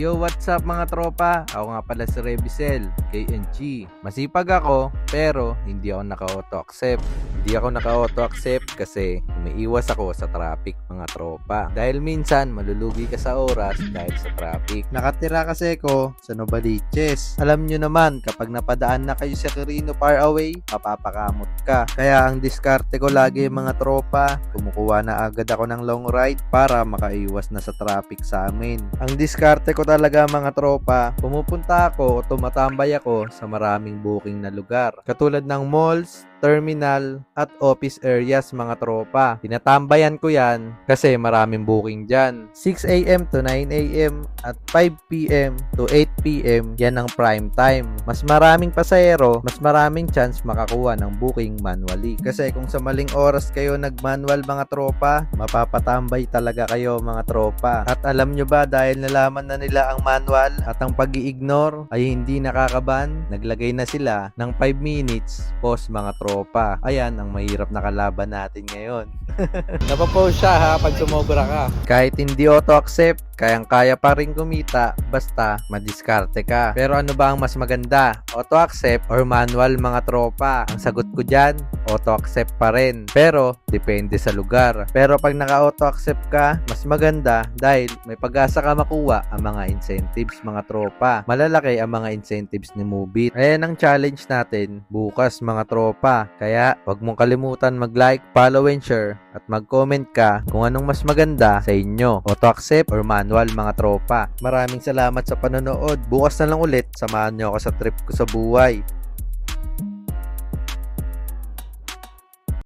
Yo, what's up mga tropa? Ako nga pala si Revisel, KNG. Masipag ako, pero hindi ako naka-auto accept. Hindi ako naka-auto accept kasi umiiwas ako sa traffic mga tropa. Dahil minsan malulugi ka sa oras dahil sa traffic. Nakatira kasi ako sa Novaliches. Alam nyo naman, kapag napadaan na kayo sa Quirino Faraway, mapapakamot ka. Kaya ang diskarte ko lagi mga tropa, kumukuha na agad ako ng long ride para makaiwas na sa traffic sa amin. Ang diskarte ko talaga mga tropa, pumupunta ako o tumatambay ako sa maraming booking na lugar. Katulad ng malls, terminal, at office areas mga tropa. Tinatambayan ko yan kasi maraming booking dyan. 6 a.m. to 9 a.m. at 5 p.m. to 8 p.m. yan ang prime time. Mas maraming pasahero, mas maraming chance makakuha ng booking manually. Kasi kung sa maling oras kayo nag-manual mga tropa, mapapatambay talaga kayo mga tropa. At alam nyo ba, dahil nalaman na nila ang manual at ang pag-i-ignore ay hindi nakakaban, naglagay na sila ng 5 minutes pause mga tropa. Ayan ang mahirap na kalaban natin ngayon. Napapost siya ha pag sumobra ka. Kahit hindi auto-accept, kayang-kaya pa rin kumita basta madiskarte ka. Pero ano ba ang mas maganda? Auto-accept or manual mga tropa? Ang sagot ko dyan, auto-accept pa rin. Pero depende sa lugar. Pero pag naka-auto-accept ka, mas maganda dahil may pag-asa ka makuha ang mga incentives mga tropa. Malalaki ang mga incentives ni Moovit. Ayan ang challenge natin bukas mga tropa. Kaya wag mong kalimutan mag-like, follow and share at mag-comment ka kung anong mas maganda sa inyo, auto-accept or manual mga tropa. Maraming salamat sa panonood. Bukas na lang ulit, samahan nyo ako sa trip ko sa buhay.